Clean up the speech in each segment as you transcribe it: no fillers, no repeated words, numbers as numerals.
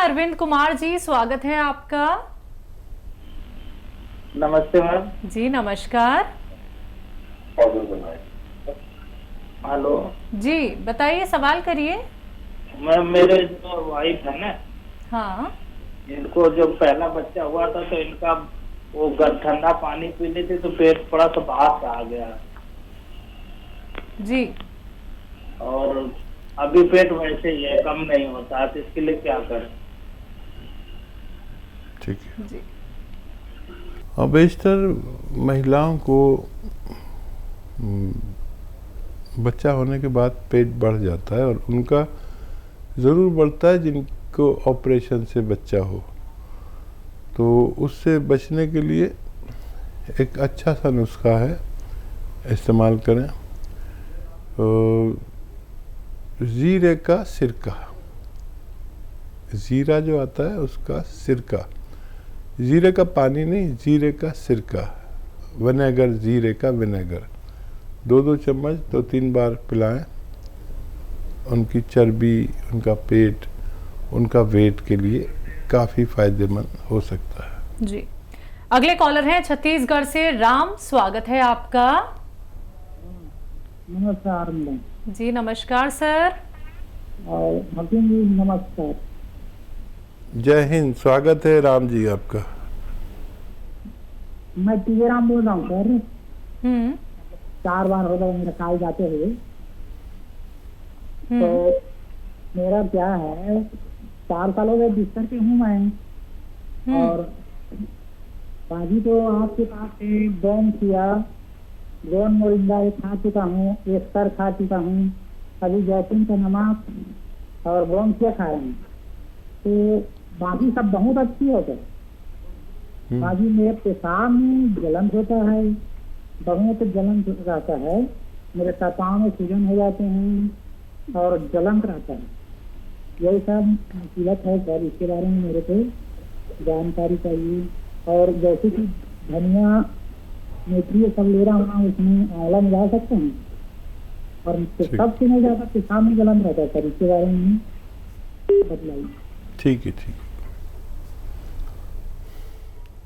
अरविंद कुमार जी, स्वागत है आपका। नमस्ते मैम। जी नमस्कार। हेलो जी बताइए, सवाल करिए। मैम, मेरे जो वाइफ है ना, हाँ इनको जब पहला बच्चा हुआ था तो इनका वो ठंडा पानी पी ली थी तो पेट थोड़ा सा बाहर आ गया जी। और अभी पेट वैसे ही है, कम नहीं होता है, तो इसके लिए क्या करें? ठीक है। जी और बेशतर महिलाओं को बच्चा होने के बाद पेट बढ़ जाता है और उनका ज़रूर बढ़ता है जिनको ऑपरेशन से बच्चा हो, तो उससे बचने के लिए एक अच्छा सा नुस्खा है, इस्तेमाल करें। जीरे का सिरका, जीरा जो आता है उसका सिरका, जीरे का पानी नहीं, जीरे का सिरका, विनेगर, जीरे का विनेगर 2-2 चम्मच 2-3 बार पिलाएं। उनकी चर्बी, उनका पेट, उनका वेट के लिए काफ़ी फायदेमंद हो सकता है। जी। अगले कॉलर हैं छत्तीसगढ़ से राम, स्वागत है आपका। नमस्कार मैडम। जी नमस्कार सर। और हकीम जी नमस्कार। जय हिंद, स्वागत है राम जी आपका। मैं टीराम बोल रहा हूँ सर। 4 बार हो गए मेरे काल जाते हुए। तो मेरा क्या है, 4 साल हो गए बिस्तर पे हूँ मैं। और बाजी तो आपके पास से बॉम किया, गोन मोरिंगा खा चुका हूँ, एक सर खा चुका हूँ, अभी जैतून का नमक और बॉम किया खाया हूँ। तो बाकी सब बहुत अच्छी है सर। बाकी मेरे पेशाब में जलन होता है, बहुत जलन रहता है, मेरे पाँव में सूजन हो जाते हैं और जलन रहता है। यही सब मुसीबत है सर, इसके बारे में मेरे को जानकारी चाहिए। और जैसे कि धनिया, मेथी सब ले रहा हूँ, उसमें आंवला मिला सकते हैं और सबसे नहीं जाता, पेशाब में जलन रहता है सर, इसके बारे में बतलाइए। ठीक है।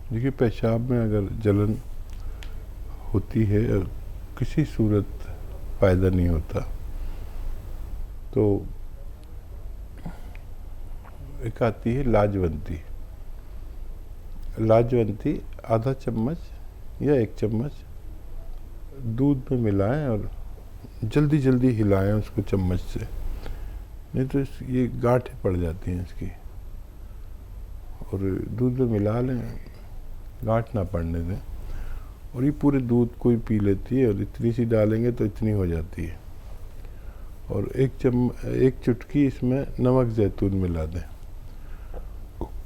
देखिए, पेशाब में अगर जलन होती है और किसी सूरत फ़ायदा नहीं होता, तो एक आती है लाजवंती। लाजवंती आधा चम्मच या 1 चम्मच दूध में मिलाएं और जल्दी जल्दी हिलाएं उसको चम्मच से, नहीं तो ये गांठें पड़ जाती हैं इसकी। और दूध में मिला लें, गांठ ना पड़ने दें, और ये पूरे दूध को ही पी लेती है। और इतनी सी डालेंगे तो इतनी हो जाती है। और 1 चुटकी इसमें नमक जैतून मिला दें,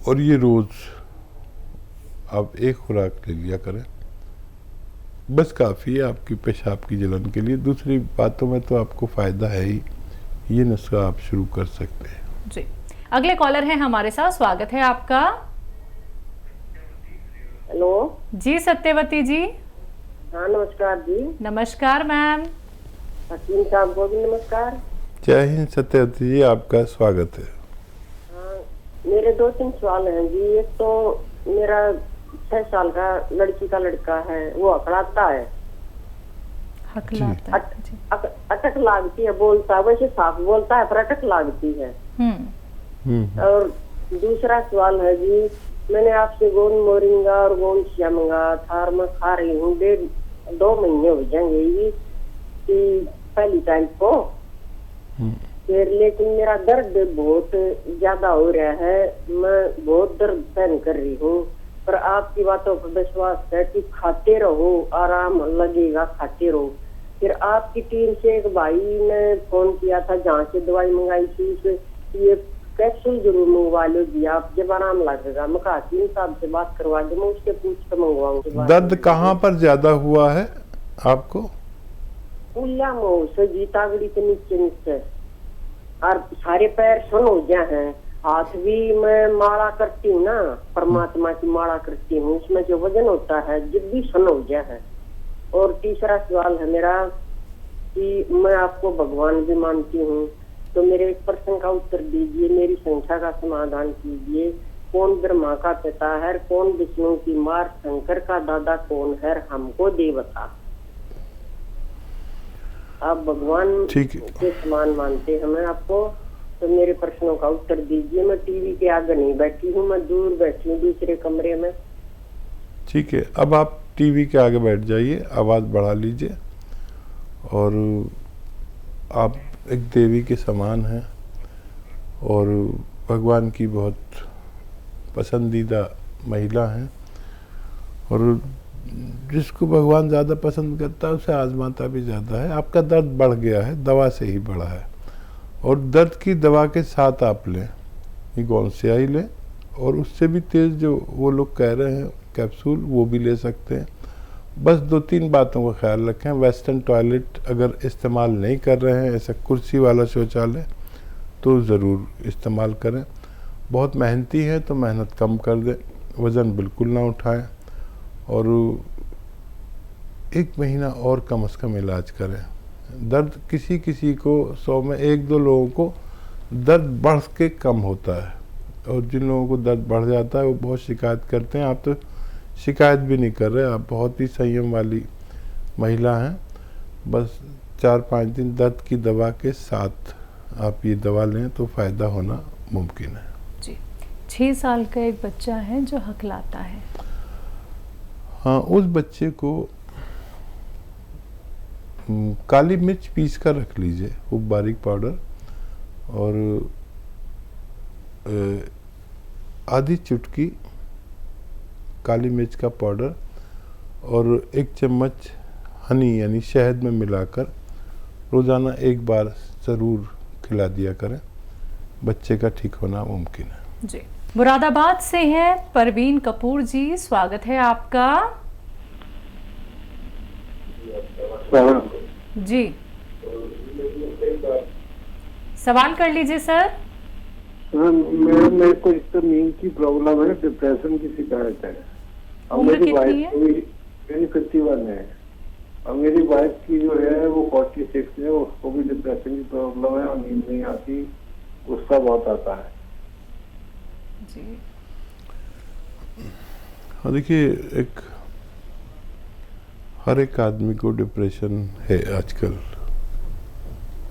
और ये रोज़ आप 1 खुराक ले लिया करें, बस काफ़ी है आपकी पेशाब की जलन के लिए। दूसरी बातों में तो आपको फ़ायदा है ही, ये नुस्खा आप शुरू कर सकते हैं। जी। अगले कॉलर हैं हमारे साथ, स्वागत है आपका। हेलो जी सत्यवती जी। हाँ नमस्कार जी। नमस्कार मैम। हकीम साहब को भी नमस्कार। जय हिंद सत्यवती जी, आपका स्वागत है। हाँ, मेरे 2-3 सवाल हैं जी। एक तो मेरा 6 साल का लड़की का लड़का है, वो अकड़ाता है, हकलाता है। अटक लागती है, बोलता है वैसे साफ बोलता है पर अटक लागती है। और दूसरा सवाल है जी, मैंने आपसे गोंद मोरिंगा और गोंद शिया मंगाया था और मैं खा रही हूँ, 1.5-2 महीने हो जाएंगे ये कि पहली टाइम को। फिर लेकिन मेरा दर्द बहुत ज्यादा हो रहा है, मैं बहुत दर्द सहन कर रही हूँ। पर आपकी बातों पर विश्वास है कि खाते रहो, आराम लगेगा, खाते रहो। फिर आपकी टीम से एक भाई ने फोन किया था, जहाँ से दवाई मंगाई थी, ये कैप्सूल जरूर मंगवा लो जी आप, जब आराम लगेगा। मैं हकीम साहब से बात करवा दे, मैं उसके पूछ कर मंगवाऊंगी। दर्द कहाँ पर ज्यादा हुआ है आपको? पुलिया मुँह से जी, तागड़ी के नीचे और सारे पैर सुन हो गया है। हाथ भी मैं माला करती हूँ ना, परमात्मा की माला करती हूँ, उसमें जो वजन होता है जब भी सुन हो गया है। और तीसरा सवाल है मेरा कि मैं आपको भगवान भी मानती हूँ, तो मेरे एक प्रश्न का उत्तर दीजिए, मेरी संख्या का समाधान कीजिए। कौन ब्रह्मा का पिता है, कौन विष्णु की मार, शंकर का दादा कौन है, हमको दे बता। आप भगवान के समान मानते हैं हमें आपको, तो मेरे प्रश्नों का उत्तर दीजिए। मैं टीवी के आगे नहीं बैठी हूँ, मैं दूर बैठी हूँ दूसरे कमरे में। ठीक है, अब आप टीवी के आगे बैठ जाइए, आवाज़ बढ़ा लीजिए, और आप एक देवी के समान हैं और भगवान की बहुत पसंदीदा महिला हैं, और जिसको भगवान ज़्यादा पसंद करता है उसे आजमाता भी ज़्यादा है। आपका दर्द बढ़ गया है, दवा से ही बढ़ा है, और दर्द की दवा के साथ आप लें, ये गोंसियाई लें, और उससे भी तेज़ जो वो लोग कह रहे हैं कैप्सूल, वो भी ले सकते हैं। बस 2-3 बातों का ख्याल रखें। वेस्टर्न टॉयलेट अगर इस्तेमाल नहीं कर रहे हैं, ऐसा कुर्सी वाला शौचालय, तो ज़रूर इस्तेमाल करें। बहुत मेहनती है तो मेहनत कम कर दें, वज़न बिल्कुल ना उठाएं, और 1 महीना और कम से कम इलाज करें। दर्द किसी किसी को 100 में 1-2 लोगों को दर्द बढ़ के कम होता है, और जिन लोगों को दर्द बढ़ जाता है वो बहुत शिकायत करते हैं। आप तो शिकायत भी नहीं कर रहे, आप बहुत ही संयम वाली महिला हैं। बस 4-5 दिन दर्द की दवा के साथ आप ये दवा लें तो फ़ायदा होना मुमकिन है जी। 6 साल का एक बच्चा है जो हकलाता है। हाँ, उस बच्चे को काली मिर्च पीस कर रख लीजिए, वो बारीक पाउडर, और आधी चुटकी काली मिर्च का पाउडर और 1 चम्मच हनी यानी शहद में मिलाकर रोज़ाना 1 बार ज़रूर खिला दिया करें। बच्चे का ठीक होना मुमकिन है जी। मुरादाबाद से हैं परवीन कपूर जी, स्वागत है आपका जी। सवाल कर लीजिए सर। मेरे को एक तो नींद की प्रॉब्लम है, डिप्रेशन की शिकायत है, और उम्र मेरी कितनी है? मेरी 51 है, और मेरी वाइफ की जो है वो 46 है, उसको भी डिप्रेशन की प्रॉब्लम है और नींद नहीं आती, गुस्सा बहुत आता है जी। हाँ, देखिए, हर एक आदमी को डिप्रेशन है आजकल।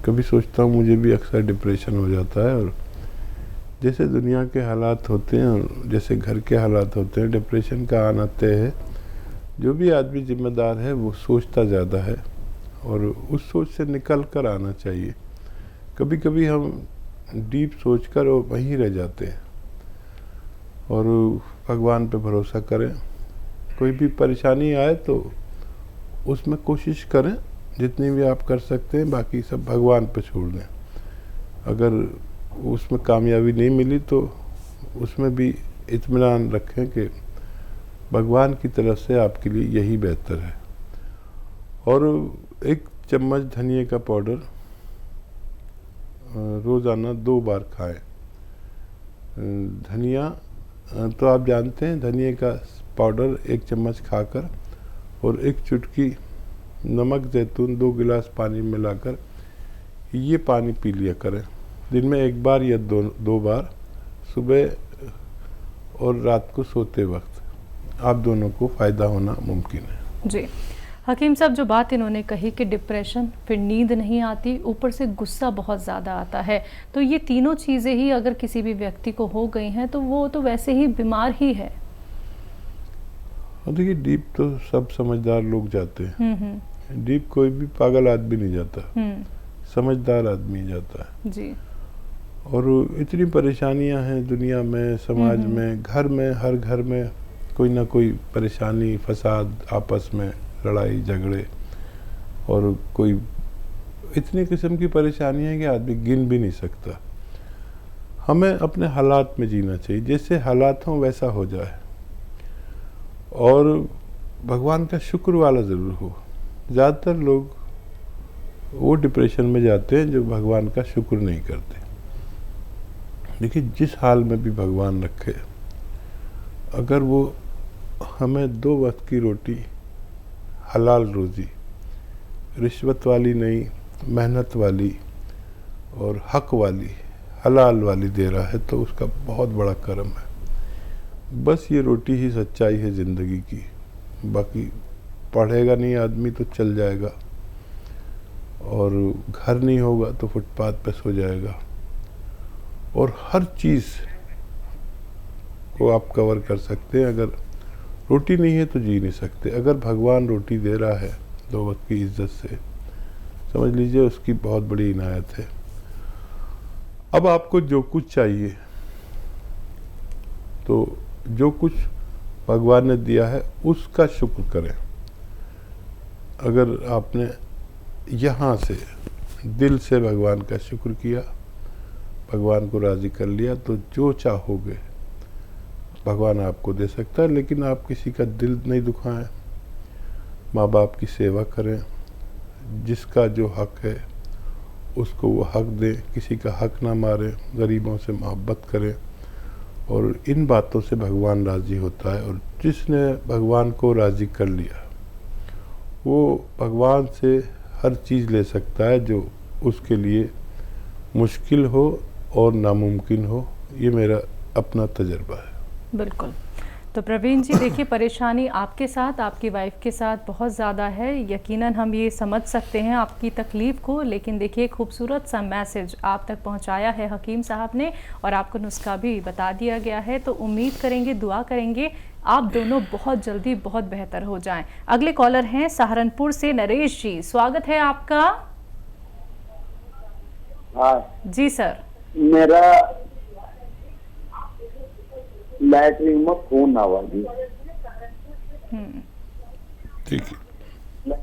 कभी सोचता हूँ मुझे भी अक्सर डिप्रेशन हो जाता है, और जैसे दुनिया के हालात होते हैं और जैसे घर के हालात होते हैं, डिप्रेशन का आना तय है। जो भी आदमी जिम्मेदार है वो सोचता ज़्यादा है, और उस सोच से निकल कर आना चाहिए। कभी कभी हम डीप सोचकर वहीं रह जाते हैं, और भगवान पे भरोसा करें। कोई भी परेशानी आए तो उसमें कोशिश करें जितनी भी आप कर सकते हैं, बाकी सब भगवान पे छोड़ दें। अगर उसमें कामयाबी नहीं मिली तो उसमें भी इत्मीनान रखें कि भगवान की तरफ से आपके लिए यही बेहतर है। और 1 चम्मच धनिए का पाउडर रोज़ाना 2 बार खाएं। धनिया तो आप जानते हैं, धनिए का पाउडर 1 चम्मच खाकर और 1 चुटकी नमक जैतून 2 गिलास पानी मिलाकर ये पानी पी लिया करें। दिन में 1 बार या 2 बार, सुबह और रात को सोते वक्त। आप दोनों को फ़ायदा होना मुमकिन है जी। हकीम साहब, जो बात इन्होंने कही कि डिप्रेशन, फिर नींद नहीं आती, ऊपर से गुस्सा बहुत ज़्यादा आता है, तो ये तीनों चीज़ें ही अगर किसी भी व्यक्ति को हो गई हैं तो वो तो वैसे ही बीमार ही है। देखिए, डीप तो सब समझदार लोग जाते हैं, डीप कोई भी पागल आदमी नहीं जाता, समझदार आदमी जाता है जी। और इतनी परेशानियां हैं दुनिया में, समाज में, घर में, हर घर में कोई ना कोई परेशानी, फसाद, आपस में लड़ाई झगड़े, और कोई इतनी किस्म की परेशानियां हैं कि आदमी गिन भी नहीं सकता। हमें अपने हालात में जीना चाहिए, जैसे हालात हों वैसा हो जाए, और भगवान का शुक्र वाला ज़रूर हो। ज़्यादातर लोग वो डिप्रेशन में जाते हैं जो भगवान का शुक्र नहीं करते। देखिए, जिस हाल में भी भगवान रखे, अगर वो हमें 2 वक्त की रोटी, हलाल रोज़ी, रिश्वत वाली नहीं, मेहनत वाली और हक वाली, हलाल वाली दे रहा है, तो उसका बहुत बड़ा करम है। बस ये रोटी ही सच्चाई है ज़िंदगी की। बाकी पढ़ेगा नहीं आदमी तो चल जाएगा, और घर नहीं होगा तो फुटपाथ पे सो जाएगा, और हर चीज़ को आप कवर कर सकते हैं। अगर रोटी नहीं है तो जी नहीं सकते। अगर भगवान रोटी दे रहा है 2 वक्त की इज्जत से, समझ लीजिए उसकी बहुत बड़ी इनायत है। अब आपको जो कुछ चाहिए, तो जो कुछ भगवान ने दिया है उसका शुक्र करें। अगर आपने यहाँ से दिल से भगवान का शुक्र किया, भगवान को राज़ी कर लिया, तो जो चाहोगे भगवान आपको दे सकता है। लेकिन आप किसी का दिल नहीं दुखाएं, माँ बाप की सेवा करें, जिसका जो हक है उसको वो हक दें, किसी का हक ना मारें, गरीबों से मोहब्बत करें, और इन बातों से भगवान राज़ी होता है। और जिसने भगवान को राज़ी कर लिया वो भगवान से हर चीज़ ले सकता है जो उसके लिए मुश्किल हो और नामुमकिन हो। ये मेरा अपना तजर्बा है। बिल्कुल। तो प्रवीण जी देखिए, परेशानी आपके साथ, आपकी वाइफ के साथ बहुत ज़्यादा है। यकीनन हम ये समझ सकते हैं आपकी तकलीफ़ को, लेकिन देखिए खूबसूरत सा मैसेज आप तक पहुंचाया है हकीम साहब ने, और आपको नुस्खा भी बता दिया गया है। तो उम्मीद करेंगे, दुआ करेंगे आप दोनों बहुत जल्दी बहुत बेहतर हो जाएं। अगले कॉलर हैं सहारनपुर से नरेश जी, स्वागत है आपका। हाँ जी सर। मेरा लैटरिन में खून आवा जी। ठीक है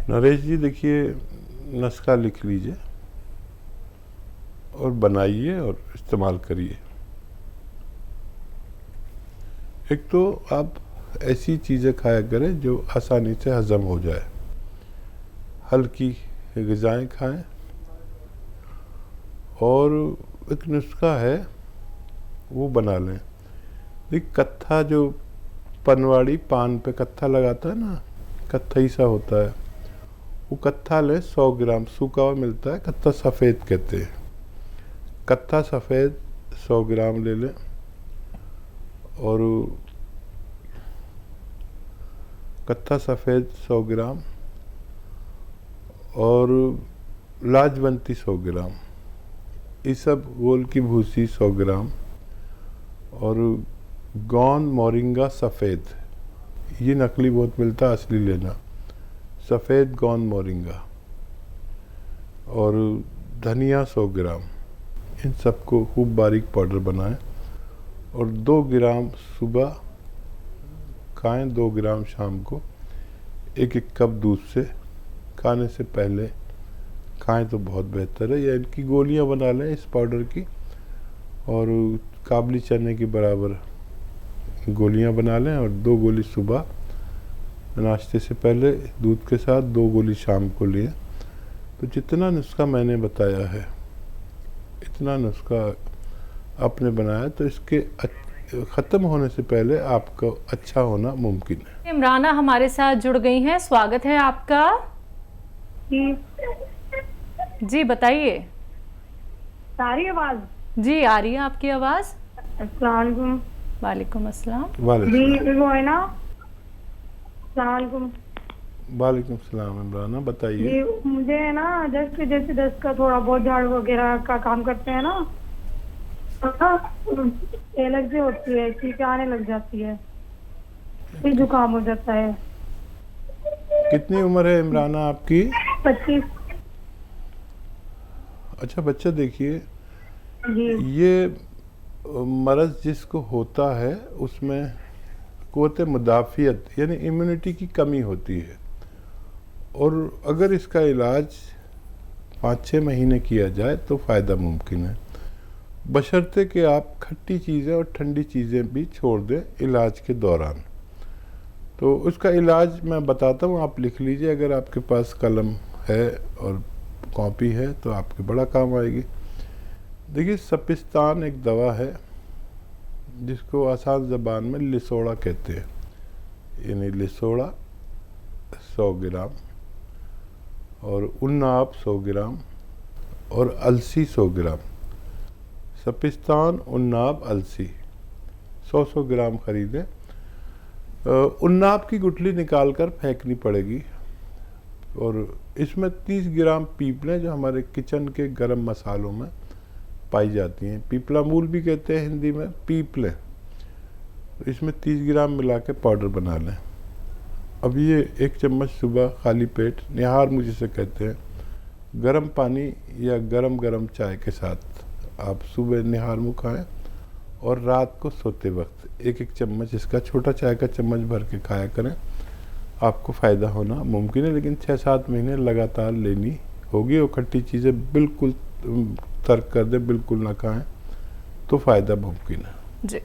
नरेश जी, देखिए नुस्खा लिख लीजिए और बनाइए और इस्तेमाल करिए। एक तो आप ऐसी चीज़ें खाया करें जो आसानी से हज़म हो जाए, हल्की ग़िज़ाएँ खाएं। और एक नुस्खा है वो बना लें। देख, कत्था जो पनवाड़ी पान पे कत्था लगाता है ना, कत्थई सा होता है, वो कत्था लें 100 ग्राम, सूखा हुआ मिलता है, कत्था सफ़ेद कहते हैं। कत्था सफ़ेद 100 ग्राम ले लें, और कत्था सफ़ेद 100 ग्राम और लाजवंती 100 ग्राम, ये सब गोल की भूसी 100 ग्राम, और गोंद मोरिंगा सफ़ेद, ये नकली बहुत मिलता है, असली लेना, सफ़ेद गोंद मोरिंगा, और धनिया 100 ग्राम। इन सबको खूब बारीक पाउडर बनाएं, और 2 ग्राम सुबह खाएं, 2 ग्राम शाम को। 1-1 कप दूध से खाने से पहले खाएं तो बहुत बेहतर है। या इनकी गोलियां बना लें इस पाउडर की, और काबली चने के बराबर गोलियां बना लें, और 2 गोली सुबह नाश्ते से पहले दूध के साथ, 2 गोली शाम को लें। तो जितना नुस्खा मैंने बताया है, इतना नुस्खा आपने बनाया, तो इसके ख़त्म होने से पहले आपका अच्छा होना मुमकिन है। इमराना हमारे साथ जुड़ गई हैं, स्वागत है आपका। जी बताइए। सारी आवाज जी आ रही है आपकी आवाज़। अस्सलाम वालेकुम। वालेकुम अस्सलाम। जी वो है ना, अस्सलाम वालेकुम। वालेकुम सलाम। इमराना बताइए। जी मुझे है ना, जैसे दस्त का थोड़ा बहुत झाड़ू वगैरह का काम करते हैं ना, एलर्जी होती है, चीखें आने लग जाती है, फिर जुकाम हो जाता है। कितनी उम्र है इमराना आपकी? 25। अच्छा बच्चा, देखिए जी ये मरज़ जिसको होता है उसमें क़ुव्वत मुदाफ़ियत यानी इम्यूनिटी की कमी होती है, और अगर इसका इलाज 5-6 महीने किया जाए तो फ़ायदा मुमकिन है, बशर्ते कि आप खट्टी चीज़ें और ठंडी चीज़ें भी छोड़ दें इलाज के दौरान। तो उसका इलाज मैं बताता हूँ, आप लिख लीजिए। अगर आपके पास कलम है और कॉपी है तो आपके बड़ा काम आएगी। देखिए, सपिस्तान एक दवा है जिसको आसान ज़बान में लिसोड़ा कहते हैं, यानी लिसोड़ा 100 ग्राम, और उन्नाब 100 ग्राम और अलसी 100 ग्राम। सपिस्तान, उन्नाब, अलसी 100-100 ग्राम खरीदें। उन्नाब की गुठली निकाल कर फेंकनी पड़ेगी और इसमें 30 ग्राम पीपलें जो हमारे किचन के गरम मसालों में पाई जाती हैं, पीपला मूल भी कहते हैं हिंदी में, पीपलें, इसमें 30 ग्राम मिला के पाउडर बना लें। अब ये 1 चम्मच सुबह खाली पेट, निहार मुझे से कहते हैं, गर्म पानी या गरम चाय के साथ आप सुबह निहार मुँह खाएँ और रात को सोते वक्त 1-1 चम्मच इसका छोटा चाय का चम्मच भर के खाया करें। आपको फ़ायदा होना मुमकिन है, लेकिन 6-7 महीने लगातार लेनी होगी और खट्टी चीज़ें बिल्कुल तर्क कर दें, बिल्कुल ना खाएं, तो फ़ायदा मुमकिन है। जी।